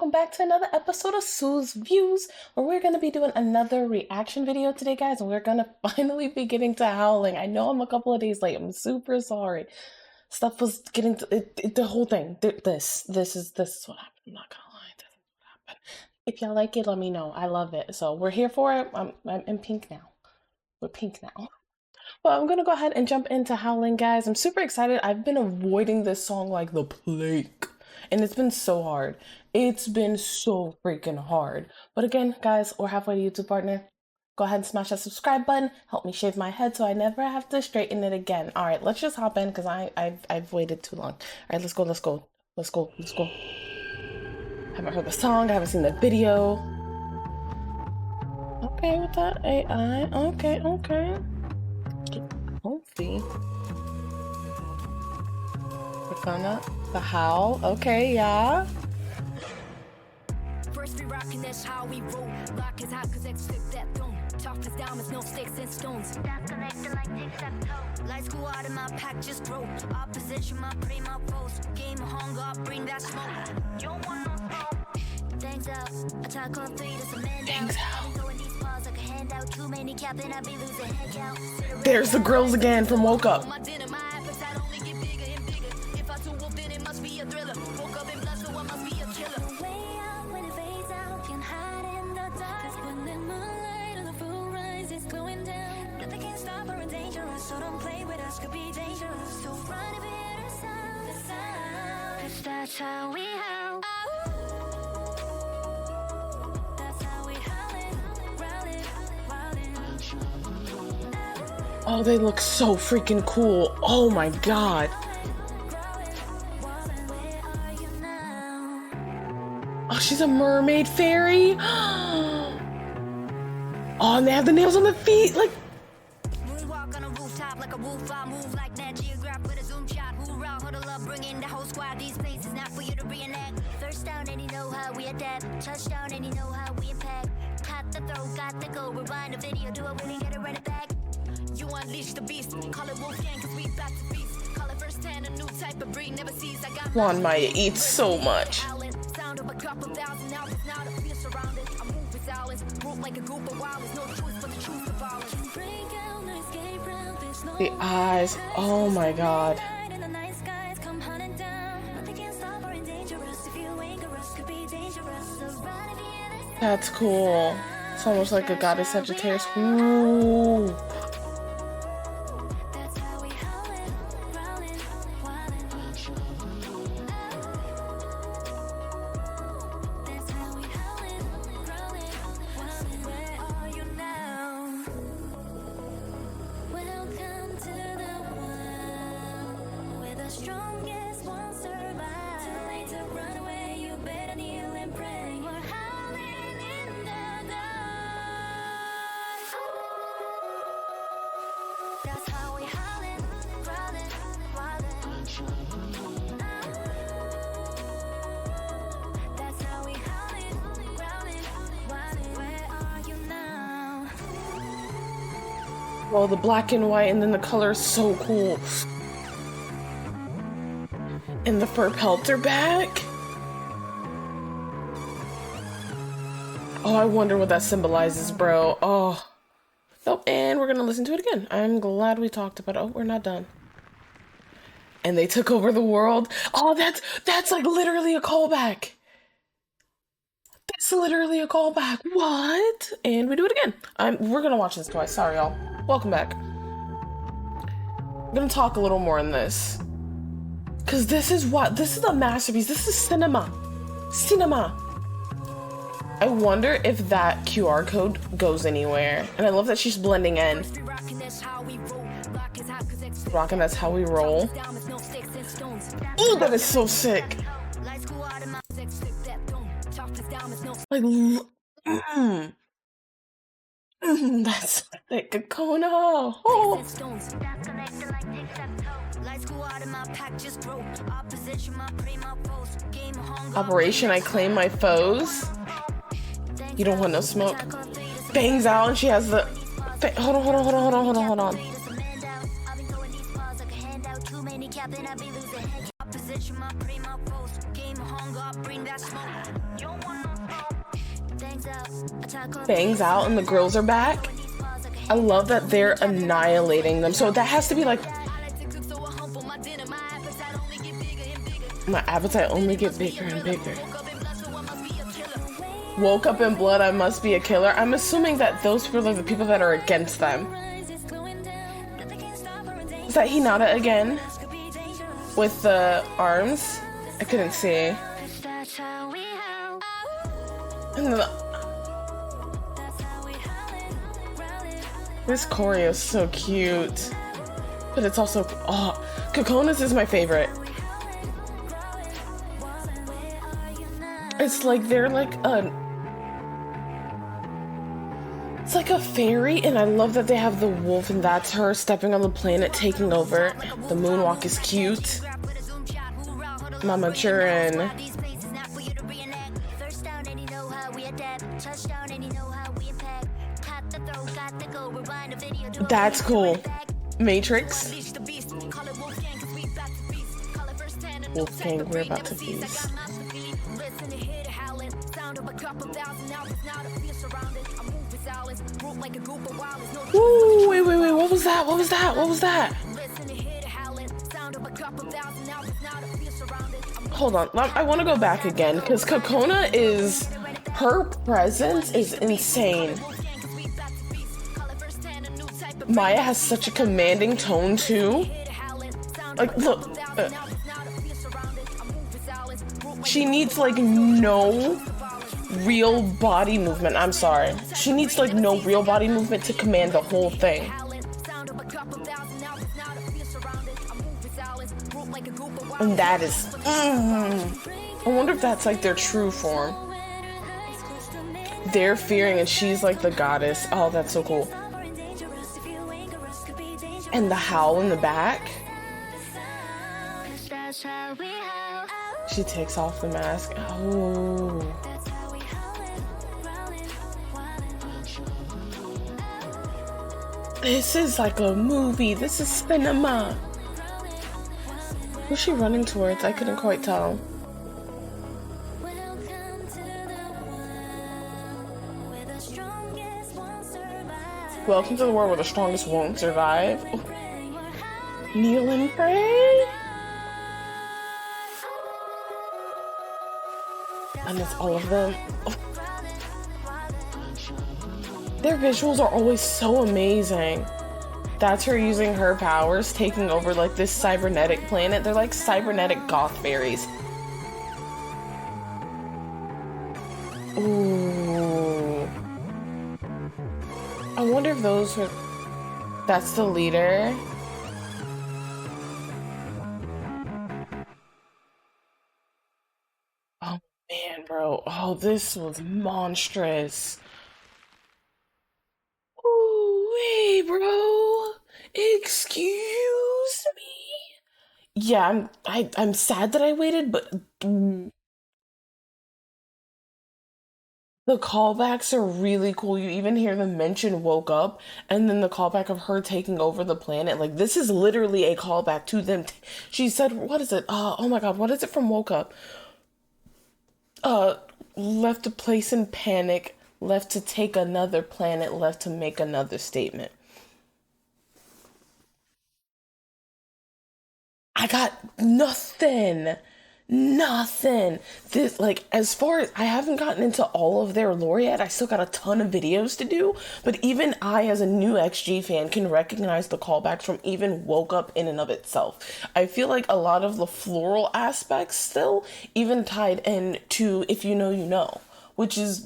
welcome back to another episode of Sue's Views, where we're going to be doing another reaction video today, guys, and we're going to finally be getting to Howling. I know I'm a couple of days late. I'm super sorry. Stuff was getting to the whole thing. This is what happened. I'm not gonna lie, this is what happened. If y'all like it, let me know. I love it. So we're here for it. I'm in pink now. We're pink now. Well, I'm gonna go ahead and jump into Howling, guys. I'm super excited. I've been avoiding this song like the plague, and it's been so hard. It's been so freaking hard. But again, guys, we're halfway to YouTube, partner. Go ahead and smash that subscribe button. Help me shave my head so I never have to straighten it again. All right, let's just hop in because I've waited too long. All right, let's go. Haven't heard the song. I haven't seen the video. Okay, with that AI. Okay. Comfy. We're gonna the howl. Okay, yeah. First we rockin', that's how we roll. Lock is hot cause it's that tone. Tough as diamonds, no sticks and stones. That's connected like tic-tac-toe. Lights go out and my pack just grow. Opposition, my prima pose. Game of hunger, bring that smoke. You don't want no smoke. Thanks out. Attack on three, that's a man down. I'm throwing these balls like a handout. Too many captain, I be losing head count. There's the grills again from Woke Up. My dinner, my appetite only get bigger and bigger. If I too wolf, then it must be a thriller. Woke up in blood, so I must be a killer. So don't play with us, could be dangerous. So run a bit of sound, the sound. Cause that's how we howl. That's how we howlin', growlin', wildin'. Oh, they look so freaking cool. Oh my god. Oh, she's a mermaid fairy. Oh, and they have the nails on the feet. Like, like a wolf, I move like that. Geograph with a zoom shot. Hoorah, huddle up, bring in the whole squad. These places not for you to reenact. First down, and you know how we adapt. Touchdown, and you know how we impact. Cut the throw, got the goal. Rewind the video, do it when you get it, run it back. You unleash the beast. Call it Wolfgang, cause we back to feast. Call it first hand, a new type of breed. Never sees. I got Juan Maya eats so much. Sound of a couple thousand hours. Now the feel surrounded. I move with hours. Group like a group of wild. There's no choice but the truth of ours. The eyes, oh my god. That's cool. It's almost like a goddess Sagittarius. Ooh. Strongest won't survive. Too late to run away. You better kneel and pray. We're howling in the dark. That's how we howling, growling, wildin'. That's how we howling, growling, wildin'. Where are you now? Well, the black and white, and then the color is so cool. And the fur pelts are back. Oh, I wonder what that symbolizes, bro. Oh. Nope, and we're gonna listen to it again. I'm glad we talked about it. Oh, we're not done. And they took over the world. Oh, that's like literally a callback. That's literally a callback. What? And we do it again. We're gonna watch this twice. Sorry, y'all. Welcome back. I'm gonna talk a little more in this. Cause this is a masterpiece. This is cinema. I wonder if that QR code goes anywhere. And I love that she's blending in. Rockin', that's how we roll. Ooh, that is so sick. Like, that's like a Kona. Oh. Operation I claim my foes. You don't want no smoke. Bangs out and she has the hold on. Bangs out and the girls are back. I love that they're annihilating them. So that has to be like, my appetite only get bigger and bigger. Woke up in blood, I must be a killer. I'm assuming that those people are the people that are against them. Is that Hinata again? With the arms? I couldn't see. And this choreo is so cute. But it's also, oh, Kokona's is my favorite. It's like they're like it's like a fairy, and I love that they have the wolf, and that's her stepping on the planet, taking over. The moonwalk is cute. Mama Churin. That's cool. Matrix. Wolfgang, we're about to feast. Ooh, wait, what was that? What was that? What was that? Hold on, I want to go back again, because Kokona is, her presence is insane. Maya has such a commanding tone too. Like, look. She needs like no real body movement. I'm sorry. She needs like no real body movement to command the whole thing. And that is... I wonder if that's like their true form. They're fearing and she's like the goddess. Oh, that's so cool. And the howl in the back. She takes off the mask. Oh. This is like a movie. This is cinema. Who's she running towards? I couldn't quite tell. Welcome to the world where the strongest won't survive. Oh. Kneel and pray. And it's all of them. Oh. Their visuals are always so amazing. That's her using her powers, taking over like this cybernetic planet. They're like cybernetic goth fairies. Ooh. I wonder if those are... That's the leader. Oh man, bro. Oh, this was monstrous. Ooh, bro. Excuse me. Yeah, I'm sad that I waited, but the callbacks are really cool. You even hear them mention woke up, and then the callback of her taking over the planet. Like, this is literally a callback to them. She said, what is it? Oh my god, what is it from woke up? Left a place in panic, left to take another planet, left to make another statement. I got nothing. Nothing. This, like, as far as I haven't gotten into all of their lore yet, I still got a ton of videos to do. But even I, as a new XG fan, can recognize the callbacks from even woke up in and of itself. I feel like a lot of the floral aspects still even tied in to if you know, you know, which is.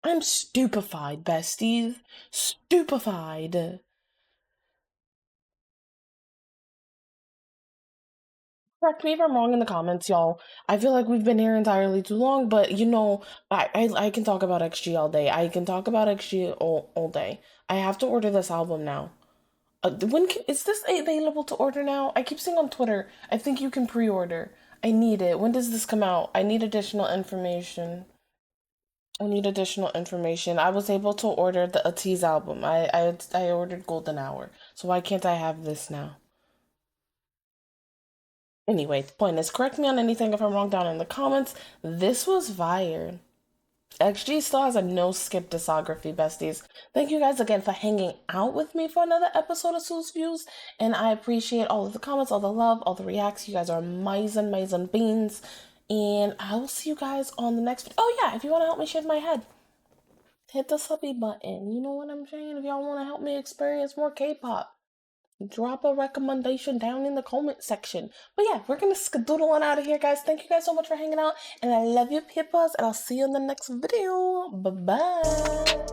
I'm stupefied, besties. Stupefied. Correct me if I'm wrong in the comments, y'all. I feel like we've been here entirely too long, but you know, I can talk about XG all day. I can talk about XG all day. I have to order this album now. Is this available to order now? I keep seeing on Twitter, I think you can pre-order. I need it. When does this come out? I need additional information. I need additional information. I was able to order the Atiz album. I ordered Golden Hour. So why can't I have this now? Anyway, the point is, correct me on anything if I'm wrong down in the comments. This was fire. XG still has a no skip discography, besties. Thank you guys again for hanging out with me for another episode of Sue's Views. And I appreciate all of the comments, all the love, all the reacts. You guys are amazing beans. And I will see you guys on the next video. Oh yeah, if you want to help me shave my head, hit the subby button. You know what I'm saying? If y'all want to help me experience more K-pop, drop a recommendation down in the comment section. But yeah, we're gonna skedoodle on out of here, guys. Thank you guys so much for hanging out, and I love you, peepers, and I'll see you in the next video. Bye bye.